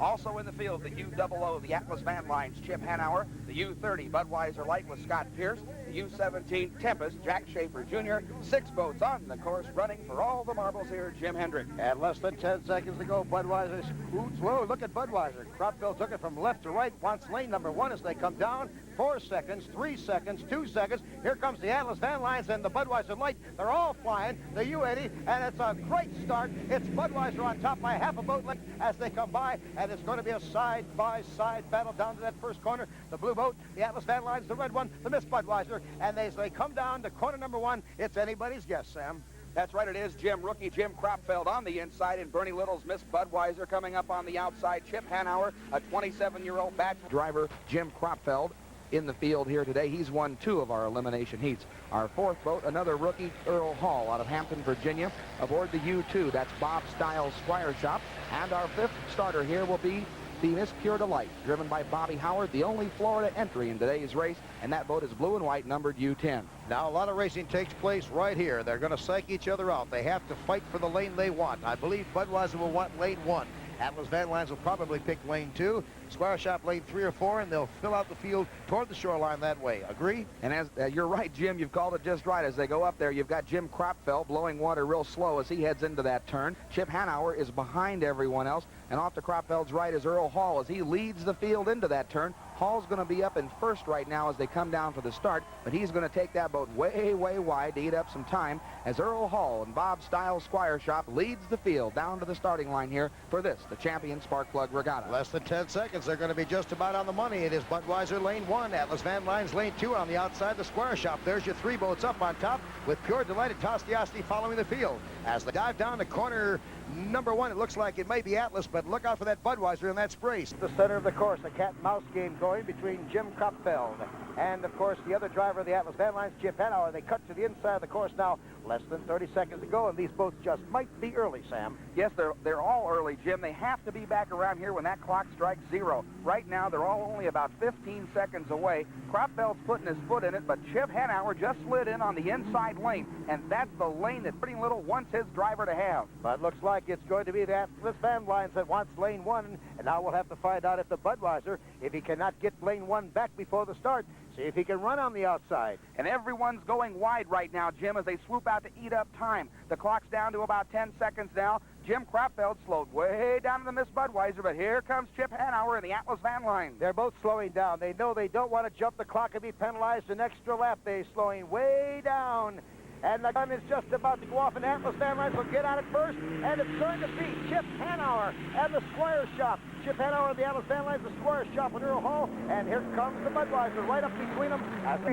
Also in the field, the U00, the Atlas Van Lines, Chip Hanauer, the U30, Budweiser Light with Scott Pierce, the U17 Tempest, Jack Schaefer Jr. 6 boats on the course running for all the marbles here, Jim Hendrick. And less than 10 seconds to go. Budweiser scoots low. Look at Budweiser. Kropfeld took it from left to right. Wants lane number 1 as they come down. 4 seconds, 3 seconds, 2 seconds. Here comes the Atlas Van Lines and the Budweiser Light. They're all flying. The U80, and it's a great start. It's Budweiser on top by half a boat length as they come by, and it's going to be a side-by-side battle down to that first corner. The blue boat, the Atlas Van Lines, the red one, the Miss Budweiser, and as they come down to corner number 1, it's anybody's guess, Sam. That's right, it is Jim. Rookie Jim Kropfeld on the inside, and Bernie Little's Miss Budweiser coming up on the outside. Chip Hanauer, a 27-year-old batch driver, Jim Kropfeld, in the field here today. He's won 2 of our elimination heats. Our 4th boat, another rookie, Earl Hall, out of Hampton, Virginia, aboard the U2. That's Bob Stiles Squire Shop. And our 5th starter here will be the Miss Pure Delight, driven by Bobby Howard, the only Florida entry in today's race, and that boat is blue and white, numbered U10. Now, a lot of racing takes place right here. They're going to psych each other out. They have to fight for the lane they want. I believe Budweiser will want lane 1. Atlas Van Lines will probably pick lane 2, Squire Shop lane 3 or 4, and they'll fill out the field toward the shoreline that way. Agree? And as you're right, Jim, you've called it just right. As they go up there, you've got Jim Kropfeld blowing water real slow as he heads into that turn. Chip Hanauer is behind everyone else, and off to Kropfeld's right is Earl Hall as he leads the field into that turn. Hall's going to be up in first right now as they come down for the start, but he's going to take that boat way, way wide to eat up some time as Earl Hall and Bob Stiles Squire Shop leads the field down to the starting line here for this, the Champion Spark Plug Regatta. Less than 10 seconds. They're going to be just about on the money. It is Budweiser lane 1, Atlas Van Lines lane 2 on the outside, the Squire Shop. There's your 3 boats up on top with Pure Delight and Tostiasti following the field. As they dive down to corner number 1, it looks like it may be Atlas, but look out for that Budweiser and that brace. The center of the course, a cat-and-mouse game going between Jim Kropfeld and, of course, the other driver of the Atlas Van Lines, Chip Hanauer. They cut to the inside of the course now. Less than 30 seconds to go, and these boats just might be early, Sam. Yes, they're all early, Jim. They have to be back around here when that clock strikes 0. Right now, they're all only about 15 seconds away. Kropfeld's putting his foot in it, but Chip Hanauer just slid in on the inside lane, and that's the lane that Pretty Little wants his driver to have. But looks like it's going to be the Atlas Van Lines that wants lane 1, and now we'll have to find out if the Budweiser, if he cannot get lane 1 back before the start, see if he can run on the outside. And everyone's going wide right now, Jim, as they swoop out to eat up time. The clock's down to about 10 seconds now. Jim Kropfeld slowed way down to the Miss Budweiser, but here comes Chip Hanauer in the Atlas Van Lines. They're both slowing down. They know they don't want to jump the clock and be penalized an extra lap. They're slowing way down. And the gun is just about to go off, and Atlas Van Lines will get on it first, and it's going to be Chip Hanauer and the Squire Shop. Chip Hanauer and the Atlas Van Lines, the Squire Shop with Earl Hall, and here comes the Budweiser right up between them.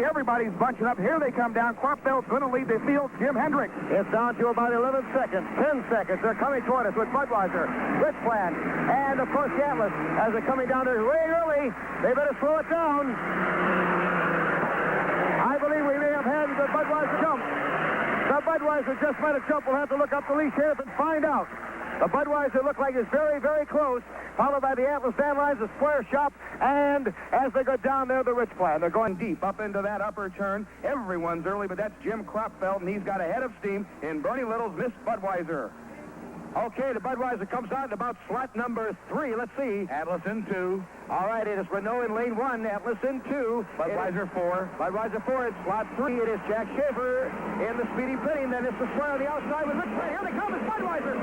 Everybody's bunching up. Here they come down. Kropfeld's going to lead the field. Jim Hendrick. It's down to about 11 seconds, 10 seconds. They're coming toward us with Budweiser, Hydroplane, and of course the Atlas. As they're coming down there way early, they better slow it down. I believe we may have had the Budweiser jump. The Budweiser just might have jumped. We'll have to look up the leash here and find out. The Budweiser looked like it's very, very close, followed by the Atlas Van Lines, the Square Shop, and as they go down there, the Hydroplane. They're going deep up into that upper turn. Everyone's early, but that's Jim Kropfeld, and he's got a head of steam in Bernie Little's Miss Budweiser. Okay, the Budweiser comes out at about slot number 3. Let's see. Atlas in 2. All right, it is Renault in lane 1. Atlas in 2. Budweiser 4. Budweiser 4 in slot 3. It is Jack Schaefer in the Speedy Pitting. Then it's the Square on the outside with Hydroplane. Here they come. It's Budweiser.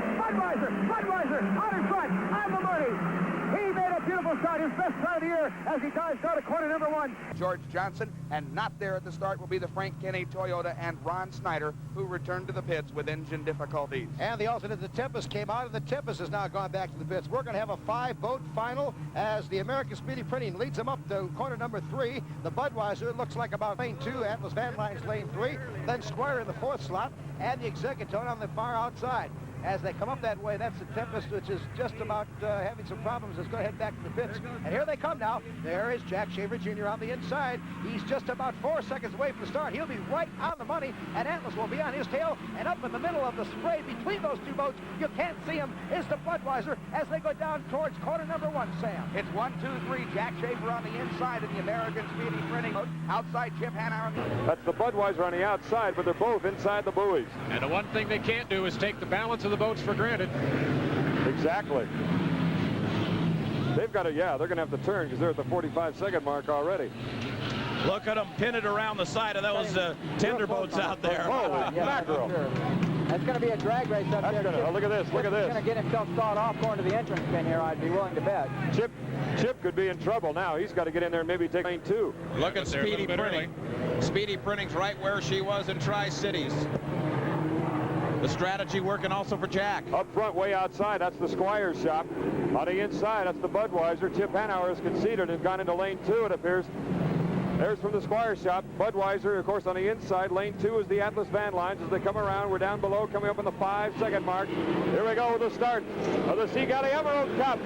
Budweiser out in front on the money. He made a beautiful start, his best start of the year, as he dives down to corner number 1. George Johnson, and not there at the start will be the Frank Kenny Toyota and Ron Snyder, who returned to the pits with engine difficulties. And the alternate, the Tempest, came out, and the Tempest has now gone back to the pits. We're going to have a 5-boat final as the American Speedy Printing leads them up to corner number 3. The Budweiser looks like about lane 2, Atlas Van Lines lane 3, then Squire in the 4th slot, and the Executone on the far outside. As they come up that way, that's the Tempest, which is just about having some problems. It's going to head back to the pits. And here they come now. There is Jack Schaefer Jr. on the inside. He's just about 4 seconds away from the start. He'll be right on the money, and Atlas will be on his tail. And up in the middle of the spray between those 2 boats, you can't see him, is the Budweiser as they go down towards corner number 1, Sam. It's 1, 2, 3. Jack Schaefer on the inside of the American Speedy Printing boat. Outside, Chip Hanauer. That's the Budweiser on the outside, but they're both inside the buoys. And the one thing they can't do is take the balance of the boats for granted. Exactly. they've got to, yeah, they're going to have to turn because they're at the 45-second mark already. Look at them pin it around the side of those tender boats out there. Holy mackerel. That's going to be a drag race up there. Oh, look at this, look at this. He's going to get himself stalled off going to the entrance pin here, I'd be willing to bet. Chip could be in trouble now. He's got to get in there and maybe take lane 2. Look at Speedy Printing. Speedy Printing's right where she was in Tri-Cities. The strategy working also for Jack. Up front, way outside, that's the Squires shop. On the inside, that's the Budweiser. Chip Hanauer has conceded and gone into lane 2, it appears. There's from the Squire shop. Budweiser, of course, on the inside. Lane 2 is the Atlas Van Lines as they come around. We're down below, coming up on the 5-second mark. Here we go with the start of the Sea Galley Emerald Cup.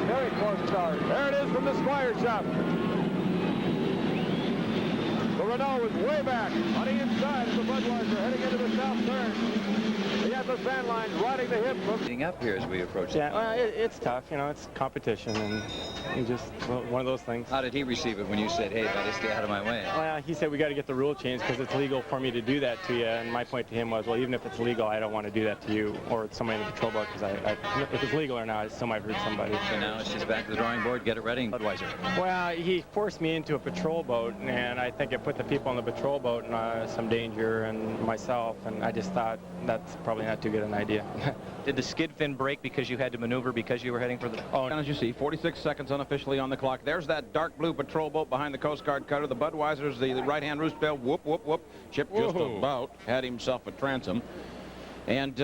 Very close start. There it is from the Squire shop. The Renault is way back on the inside of the Budweiser, heading into the south turn. The Atlas Van Lines riding the hip from... Getting up here as we approach. Yeah, well, it's tough, you know, it's competition, and you just, one of those things. How did he receive it when you said, hey, buddy, stay out of my way? Well, he said we got to get the rule changed because it's legal for me to do that to you, and my point to him was, well, even if it's legal, I don't want to do that to you or somebody in the patrol boat, because if it's legal or not, it still might hurt somebody. So now it's just back to the drawing board, get it ready, Budweiser. Well, he forced me into a patrol boat, and I think it put the people on the patrol boat in some danger, and myself, and I just thought that's probably not too good an idea. Did the skid fin break because you had to maneuver because you were heading for the... Oh, and as you see, 46 seconds unofficially on the clock. There's that dark blue patrol boat behind the Coast Guard cutter. The Budweiser's the right-hand roost bell. Whoop, whoop, whoop. Chip just about had himself a transom. And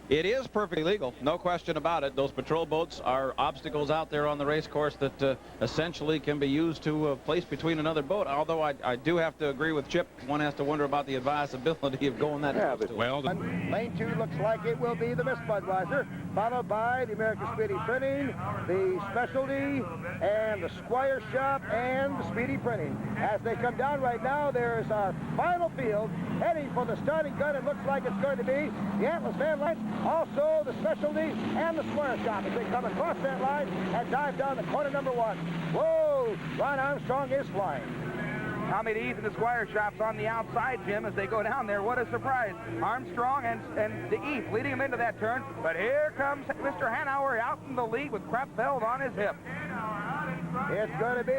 it is perfectly legal, no question about it. Those patrol boats are obstacles out there on the race course that essentially can be used to place between another boat. Although I do have to agree with Chip. One has to wonder about the advisability of going that close. Well, lane 2 looks like it will be the Miss Budweiser, followed by the American Speedy Printing, the Specialty, and the Squire Shop, and the Speedy Printing. As they come down right now, there is our final field heading for the starting gun. It looks like it's going to be the Atlas Van Lines, also the Specialty, and the Squire Shop as they come across that line and dive down the corner number 1. Whoa! Ron Armstrong is flying. Tommy Dees and the Squire Shop's on the outside, Jim, as they go down there. What a surprise. Armstrong and DeEath leading him into that turn. But here comes Mr. Hanauer out in the lead with Kropfeld on his hip. It's going to be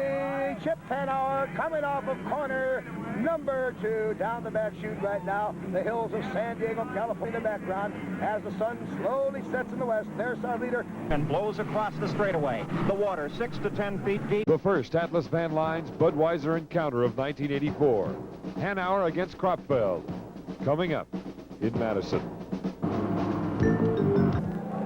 Chip Hanauer coming off of corner number 2 down the back chute right now. The hills of San Diego, California in the background as the sun slowly sets in the west. There's our leader. And blows across the straightaway. The water 6 to 10 feet deep. The first Atlas Van Lines Budweiser encounter of 1984. Hanauer against Kropfeld. Coming up in Madison.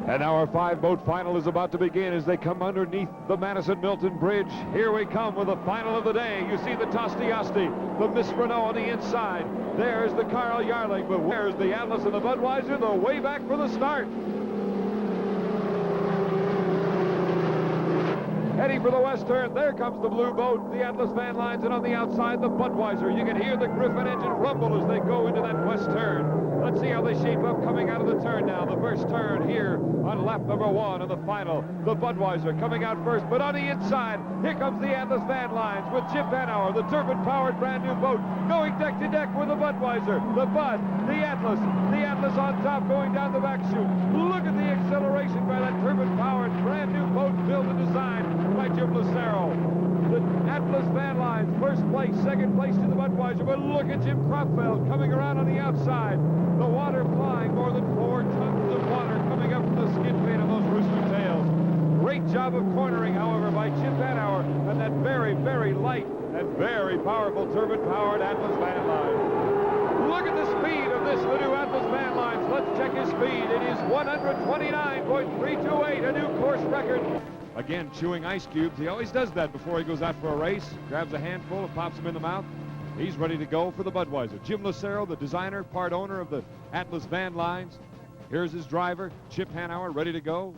And our 5-boat final is about to begin as they come underneath the Madison-Milton Bridge. Here we come with the final of the day. You see the Tosti Asti, the Miss Renault on the inside. There's the Carl Yarling, but where's the Atlas and the Budweiser? They're way back for the start. Heading for the west turn, there comes the blue boat, the Atlas Van Lines, and on the outside, the Budweiser. You can hear the Griffin engine rumble as they go into that west turn. Let's see how they shape up coming out of the turn now. The first turn here on lap number 1 of the final. The Budweiser coming out first, but on the inside, here comes the Atlas Van Lines with Chip Hanauer, the turbine-powered brand new boat, going deck to deck with the Budweiser, the Bud, the Atlas on top going down the back chute. Look at the acceleration by that turbine-powered brand new boat built and designed by Jim Lucero. The Atlas Van Lines, first place, second place to the Budweiser, but look at Jim Kropfeld coming around on the outside. The water flying, more than 4 tons of water coming up from the skid plate of those rooster tails. Great job of cornering, however, by Chip Hanauer and that very, very light and very powerful turbine-powered Atlas Van Lines. Look at the speed of this, the new Atlas Van Lines. Let's check his speed. It is 129.328, a new course record. Again, chewing ice cubes. He always does that before he goes out for a race. Grabs a handful and pops them in the mouth. He's ready to go for the Budweiser. Jim Lucero, the designer, part owner of the Atlas Van Lines. Here's his driver, Chip Hanauer, ready to go.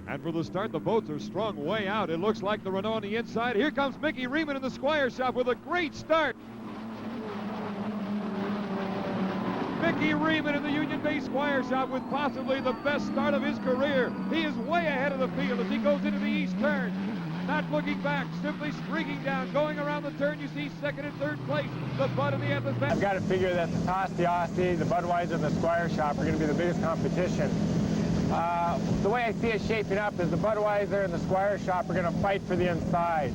And for the start, the boats are strung way out. It looks like the Renault on the inside. Here comes Mickey Riemann in the Squire Shop with a great start. Mickey Riemann in the Union Bay Squire Shop with possibly the best start of his career. He is way ahead of the field as he goes into the east turn. Not looking back, simply streaking down, going around the turn. You see second and third place, the Bud and the Atlas Van. I've got to figure that the Tosti Asti, the Budweiser, and the Squire Shop are going to be the biggest competition. The way I see it shaping up is the Budweiser and the Squire Shop are going to fight for the inside.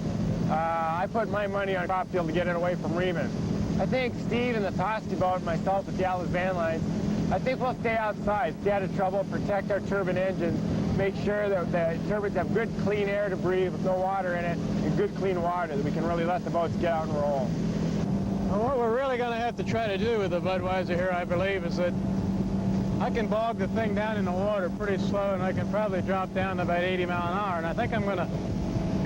I put my money on Kropfeld to get it away from Riemann. I think Steve and the Tosti boat and myself with the Atlas van lines, I think we'll stay outside, stay out of trouble, protect our turbine engines, make sure that the turbines have good, clean air to breathe with no water in it, and good, clean water that we can really let the boats get out and roll. Well, what we're really going to have to try to do with the Budweiser here, I believe, is that I can bog the thing down in the water pretty slow, and I can probably drop down to about 80 mile an hour. And I think I'm going to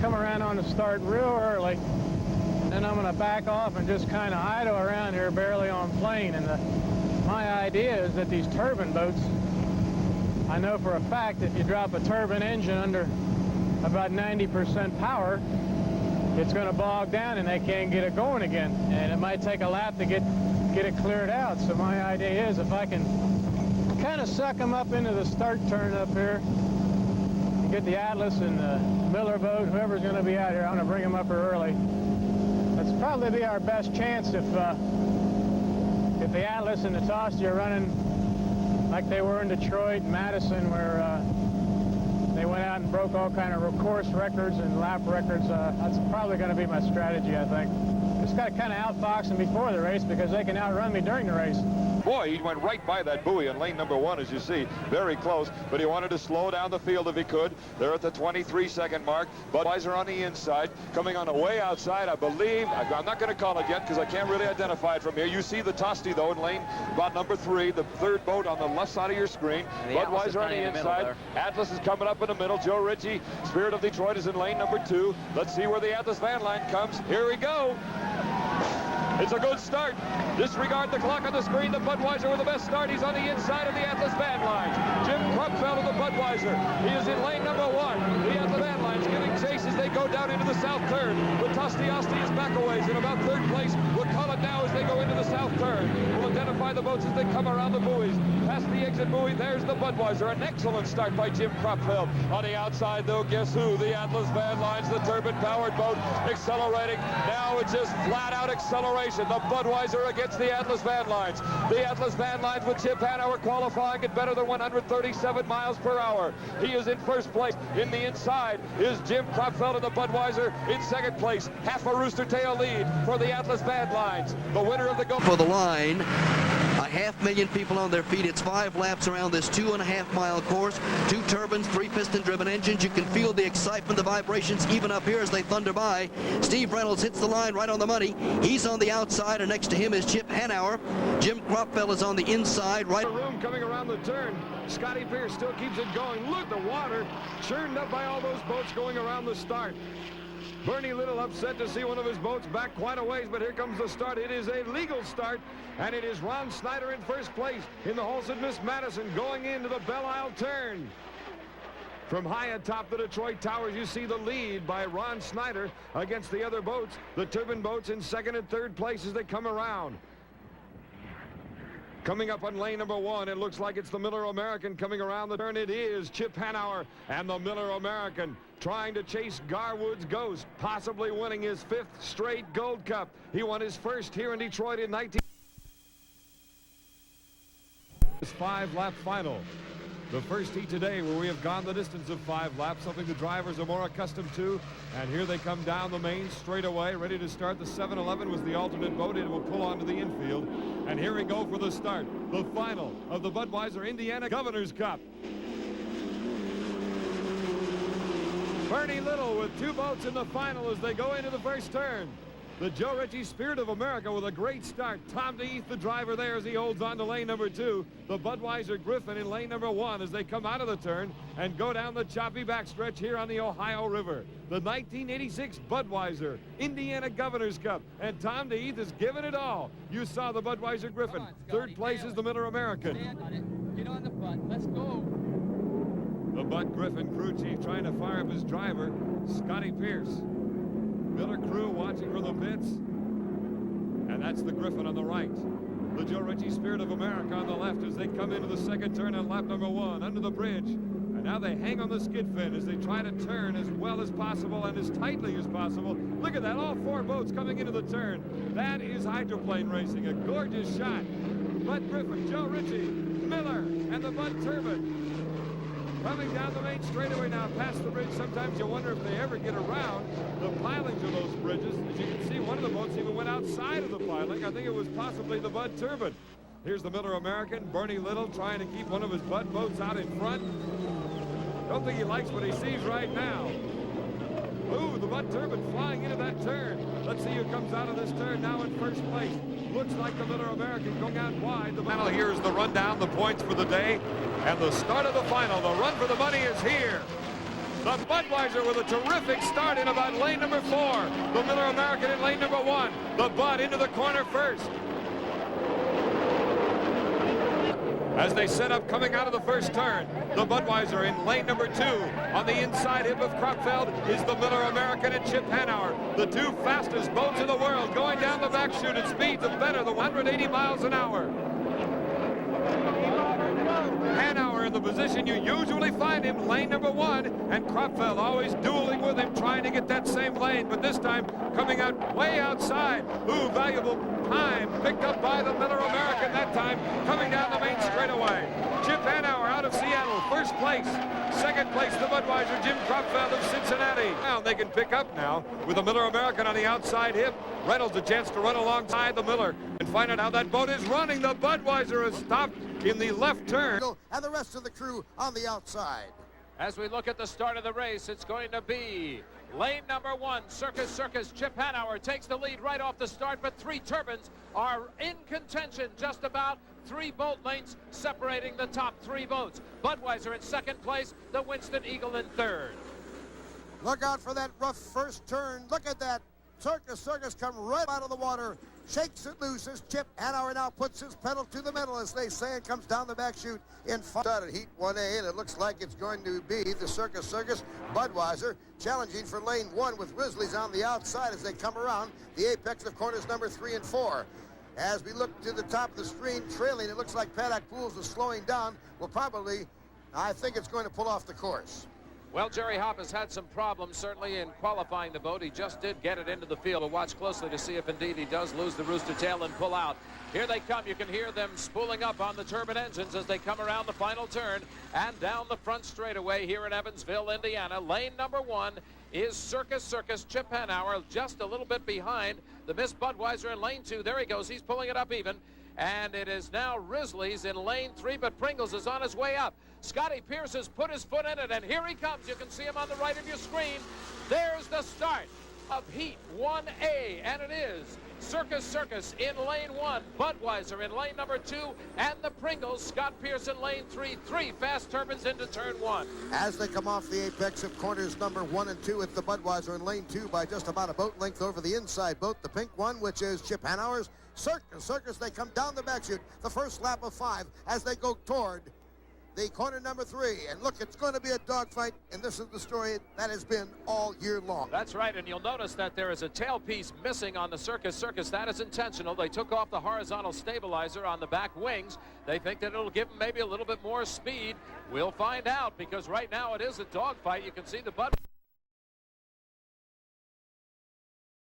come around on the start real early, and then I'm going to back off and just kind of idle around here barely on plane. And my idea is that these turbine boats, I know for a fact if you drop a turbine engine under about 90% power, it's going to bog down and they can't get it going again. And it might take a lap to get it cleared out. So my idea is if I can kind of suck them up into the start turn up here, and get the Atlas and the Miller boat, whoever's going to be out here, I'm going to bring them up here early. That's probably be our best chance if the Atlas and the Tosti are running like they were in Detroit and Madison, where they went out and broke all kind of course records and lap records. That's probably going to be my strategy, I think. Just got to kind of outfox them before the race because they can outrun me during the race. Boy, he went right by that buoy in lane number 1, as you see. Very close, but he wanted to slow down the field if he could. They're at the 23-second mark. Budweiser on the inside, coming on the way outside, I believe. I'm not going to call it yet because I can't really identify it from here. You see the Tosti, though, in lane about number 3, the third boat on the left side of your screen. Budweiser on the inside. Atlas is coming up in the middle. Joe Ritchie, Spirit of Detroit, is in lane number 2. Let's see where the Atlas van line comes. Here we go. It's a good start. Disregard the clock on the screen. The Budweiser with the best start. He's on the inside of the Atlas van line. Jim Kropfeld of the Budweiser. He is in lane number 1. The Atlas van line's giving chase as they go down into the south turn. The Tosti is back a ways in about third place. We'll call it now as they go into the south turn. We'll identify the boats as they come around the buoys. Past the exit buoy, there's the Budweiser. An excellent start by Jim Kropfeld. On the outside, though, guess who? The Atlas van lines, the turbine-powered boat, accelerating. Now it's just flat-out acceleration. The Budweiser against the Atlas van lines. The Atlas van lines with Chip Hanauer qualifying at better than 137 miles per hour. He is in first place. In the inside is Jim Kropfeld of the Budweiser in second place. Half a rooster tail lead for the Atlas van lines. The winner of the go for the line. 500,000 people on their feet. It's 5 laps around this 2.5-mile course. 2 turbines, 3 piston-driven engines. You can feel the excitement, the vibrations even up here as they thunder by. Steve Reynolds hits the line right on the money. He's on the outside, and next to him is Chip Hanauer. Jim Kropfeld is on the inside. Right. The room coming around the turn. Scotty Pierce still keeps it going. Look, the water churned up by all those boats going around the start. Bernie Little upset to see one of his boats back quite a ways, but here comes the start. It is a legal start, and it is Ron Snyder in first place in the Holson Miss Madison going into the Belle Isle turn. From high atop the Detroit Towers, you see the lead by Ron Snyder against the other boats, the turbine boats in second and third place as they come around. Coming up on lane number 1, it looks like it's the Miller American coming around the turn. It is Chip Hanauer and the Miller American trying to chase Garwood's Ghost, possibly winning his 5th straight Gold Cup. He won his first here in Detroit in 19. This 5-lap final. The first heat today where we have gone the distance of 5 laps, something the drivers are more accustomed to. And here they come down the main straightaway, ready to start. The 7-11 was the alternate boat. It will pull onto the infield. And here we go for the start, the final of the Budweiser Indiana Governor's Cup. Bernie Little with 2 boats in the final as they go into the first turn. The Joe Ritchie Spirit of America with a great start. Tom DeHeath, the driver there, as he holds on to lane number 2. The Budweiser Griffin in lane number 1 as they come out of the turn and go down the choppy backstretch here on the Ohio River. The 1986 Budweiser Indiana Governor's Cup. And Tom DeHeath has given it all. You saw the Budweiser Griffin. Third place is the Miller American. Get on the Bud. Let's go. The Bud Griffin crew chief trying to fire up his driver, Scotty Pierce. Miller crew watching from the pits. And that's the Griffin on the right. The Joe Ritchie Spirit of America on the left as they come into the second turn on lap number 1 under the bridge. And now they hang on the skid fin as they try to turn as well as possible and as tightly as possible. Look at that, all 4 boats coming into the turn. That is hydroplane racing, a gorgeous shot. Bud Griffin, Joe Ritchie, Miller, and the Bud Turbine. Coming down the main straightaway now, past the bridge. Sometimes you wonder if they ever get around the pilings of those bridges. As you can see, one of the boats even went outside of the piling. I think it was possibly the Bud Turbine. Here's the Miller American, Bernie Little, trying to keep one of his Bud boats out in front. Don't think he likes what he sees right now. Ooh, the Bud Turbine flying into that turn. Let's see who comes out of this turn now in first place. Looks like the Miller American going out wide. The final here is the rundown, the points for the day, and the start of the final. The run for the money is here. The Budweiser with a terrific start in about lane number 4. The Miller American in lane number 1. The Bud into the corner first. As they set up coming out of the first turn, the Budweiser in lane number 2. On the inside hip of Kropfeld is the Miller American and Chip Hanauer, the 2 fastest boats in the world, going down the back chute at speeds of better than 180 miles an hour. Hanauer in the position you usually find him, lane number 1, and Kropfeld always dueling with him, trying to get that same lane, but this time coming out way outside. Ooh, valuable time picked up by the Miller American that time, coming down the main straightaway. Chip Hanauer out of Seattle, first place. Second place, the Budweiser, Jim Kropfeld of Cincinnati. Now they can pick up now with the Miller American on the outside hip. Reynolds a chance to run alongside the Miller and find out how that boat is running. The Budweiser has stopped in the left turn. And the rest of the crew on the outside. As we look at the start of the race, it's going to be lane number 1, Circus Circus. Chip Hanauer takes the lead right off the start, but 3 turbines are in contention, just about 3 boat lengths separating the top 3 boats. Budweiser in second place, the Winston Eagle in third. Look out for that rough first turn. Look at that. Circus Circus come right out of the water, shakes it loose as Chip Hanauer now puts his pedal to the metal, as they say, and comes down the back chute in started Heat 1A, and it looks like it's going to be the Circus Circus Budweiser challenging for lane 1 with Grizzlies on the outside as they come around the apex of corners number 3 and 4. As we look to the top of the screen, trailing, it looks like Paddock Pools is slowing down. Will probably, I think it's going to pull off the course. Well, Jerry Hopp has had some problems, certainly, in qualifying the boat. He just did get it into the field. We'll watch closely to see if indeed he does lose the rooster tail and pull out. Here they come. You can hear them spooling up on the turbine engines as they come around the final turn and down the front straightaway here in Evansville, Indiana. Lane number 1 is Circus Circus. Chip Hanauer just a little bit behind the Miss Budweiser in lane 2. There he goes. He's pulling it up even. And it is now Risley's in lane 3, but Pringles is on his way up. Scotty Pierce has put his foot in it, and here he comes. You can see him on the right of your screen. There's the start of Heat 1A, and it is Circus Circus in lane 1, Budweiser in lane number 2, and the Pringles, Scott Pierce in lane 3. 3 fast turbines into turn 1. As they come off the apex of corners number 1 and 2, it's the Budweiser in lane 2 by just about a boat length over the inside boat, the pink one, which is Chip Hanauer's. Circus Circus, they come down the back chute, the first lap of 5 as they go toward the corner number 3. And look, it's going to be a dogfight, and this is the story that has been all year long. That's right, and you'll notice that there is a tailpiece missing on the Circus Circus. That is intentional. They took off the horizontal stabilizer on the back wings. They think that it'll give them maybe a little bit more speed. We'll find out, because right now it is a dogfight. You can see the Bud